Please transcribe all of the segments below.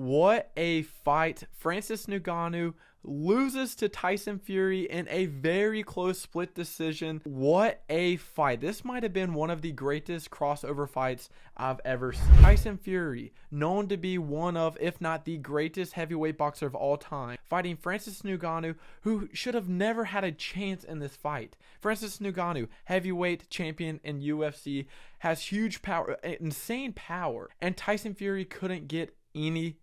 What a fight. Francis Ngannou loses to Tyson Fury in a very close split decision. What a fight. This might have been one of the greatest crossover fights I've ever seen. Tyson Fury, known to be one of, if not the greatest heavyweight boxer of all time, fighting Francis Ngannou, who should have never had a chance in this fight. Francis Ngannou, heavyweight champion in UFC, has huge power, insane power, and Tyson Fury couldn't get anything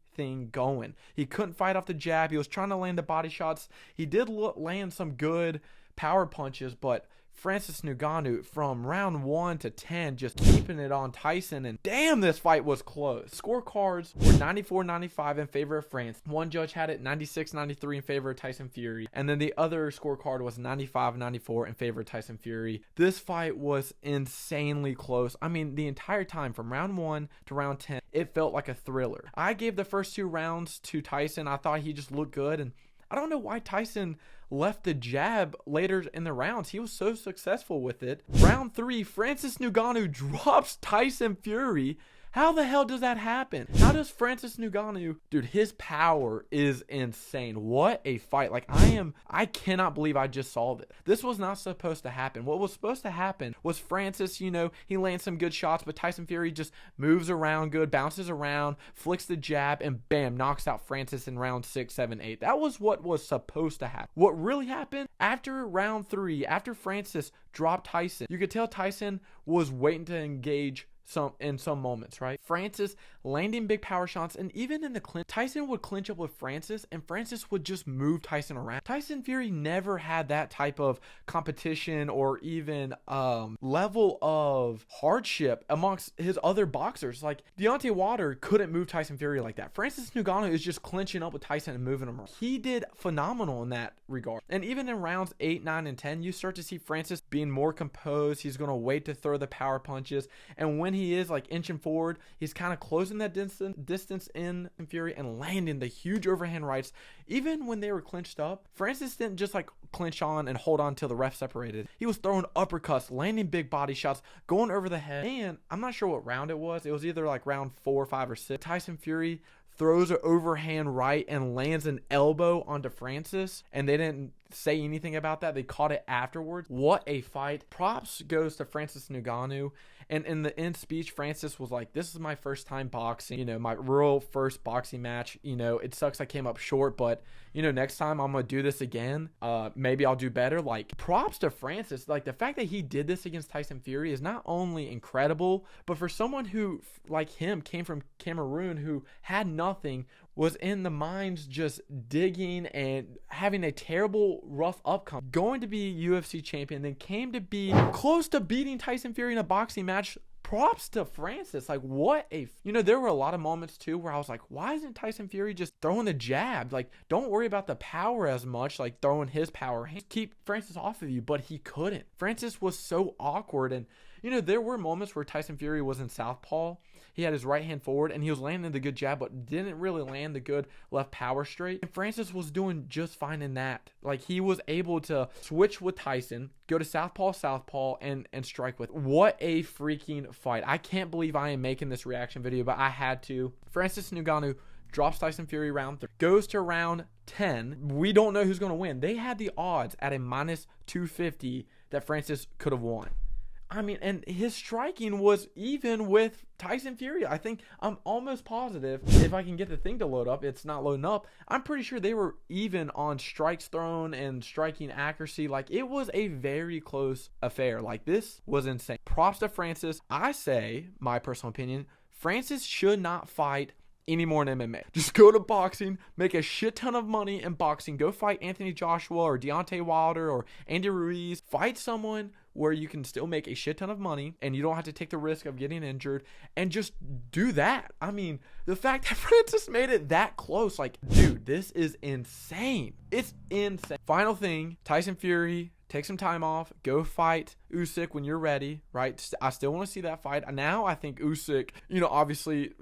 going. He couldn't fight off the jab. He was trying to land the body shots. He did land some good power punches, but Francis Ngannou from round 1 to 10 just keeping it on Tyson, and damn, this fight was close. Scorecards were 94-95 in favor of France. One judge had it 96-93 in favor of Tyson Fury, and then the other scorecard was 95-94 in favor of Tyson Fury. This fight was insanely close. I mean, the entire time from round 1 to round 10, it felt like a thriller. I gave the first 2 rounds to Tyson. I thought he just looked good, and I don't know why Tyson left the jab later in the rounds. He was so successful with it. Round 3, Francis Ngannou drops Tyson Fury. How the hell does that happen? How does Francis Ngannou, dude, his power is insane. What a fight. Like, I cannot believe I just saw this. This was not supposed to happen. What was supposed to happen was Francis, he lands some good shots, but Tyson Fury just moves around good, bounces around, flicks the jab, and bam, knocks out Francis in round 6, 7, 8. That was what was supposed to happen. What really happened after round 3, after Francis dropped Tyson, you could tell Tyson was waiting to engage in some moments, right? Francis landing big power shots, and even in the clinch, Tyson would clinch up with Francis, and Francis would just move Tyson around. Tyson Fury never had that type of competition or even level of hardship amongst his other boxers. Like, Deontay Wilder couldn't move Tyson Fury like that. Francis Ngannou is just clinching up with Tyson and moving him around. He did phenomenal in that regard. And even in rounds 8, 9, and 10, you start to see Francis being more composed. He's going to wait to throw the power punches, and when he is like inching forward, he's kind of closing that distance in Fury and landing the huge overhand rights. Even when they were clinched up, Francis didn't just like clinch on and hold on till the ref separated. He was throwing uppercuts, landing big body shots, going over the head. And I'm not sure what round it was. It was either like round 4, 5, or 6. Tyson Fury throws an overhand right and lands an elbow onto Francis, and they didn't say anything about that. They caught it afterwards. What a fight. Props goes to Francis Ngannou. And in the end speech, Francis was like, this is my first time boxing, my real first boxing match. It sucks I came up short, but, next time I'm going to do this again. Maybe I'll do better. Like, props to Francis. Like, the fact that he did this against Tyson Fury is not only incredible, but for someone who, like him, came from Cameroon, who had nothing, was in the mines just digging and having a terrible, rough upcome, going to be UFC champion, then came to be close to beating Tyson Fury in a boxing match. Props to Francis. Like, what a... there were a lot of moments, too, where I was like, why isn't Tyson Fury just throwing the jab? Like, don't worry about the power as much, like throwing his power. Keep Francis off of you, but he couldn't. Francis was so awkward, and, there were moments where Tyson Fury was in southpaw. He had his right hand forward, and he was landing the good jab, but didn't really land the good left power straight. And Francis was doing just fine in that. Like, he was able to switch with Tyson, go to southpaw, and strike with. What a freaking fight. I can't believe I am making this reaction video, but I had to. Francis Ngannou drops Tyson Fury round 3, goes to round 10. We don't know who's going to win. They had the odds at a minus 250 that Francis could have won. I mean, and his striking was even with Tyson Fury. I think, I'm almost positive, if I can get the thing to load up, it's not loading up. I'm pretty sure they were even on strikes thrown and striking accuracy. Like, it was a very close affair. Like, this was insane. Props to Francis. I say, my personal opinion, Francis should not fight anymore in MMA. Just go to boxing, make a shit ton of money in boxing, go fight Anthony Joshua or Deontay Wilder or Andy Ruiz. Fight someone where you can still make a shit ton of money and you don't have to take the risk of getting injured, and just do that. I mean, the fact that Francis made it that close, like, dude, this is insane. It's insane. Final thing, Tyson Fury, take some time off, go fight Usyk when you're ready, right? I still want to see that fight. Now I think Usyk, obviously,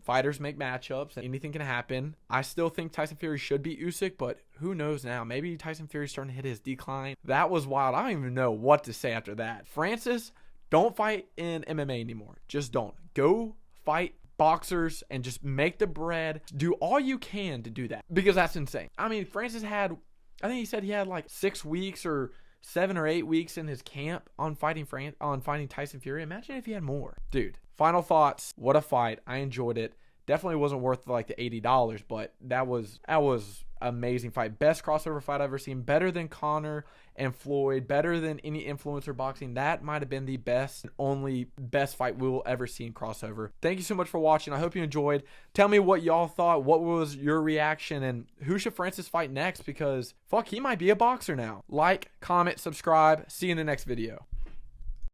fighters make matchups and anything can happen. I still think Tyson Fury should beat Usyk, but who knows now? Maybe Tyson Fury's starting to hit his decline. That was wild. I don't even know what to say after that. Francis, don't fight in MMA anymore. Just don't. Go fight boxers and just make the bread. Do all you can to do that, because that's insane. I mean, Francis had, I think he said he had like 6 weeks or 7 or 8 weeks in his camp on fighting Tyson Fury. Imagine if he had more. Dude, final thoughts. What a fight. I enjoyed it. Definitely wasn't worth like the $80, but that was amazing fight. Best crossover fight I've ever seen. Better than Conor and Floyd. Better than any influencer boxing. That might have been the best and only best fight we will ever see in crossover. Thank you so much for watching. I hope you enjoyed. Tell me what y'all thought. What was your reaction? And who should Francis fight next? Because fuck, he might be a boxer now. Like, comment, subscribe. See you in the next video.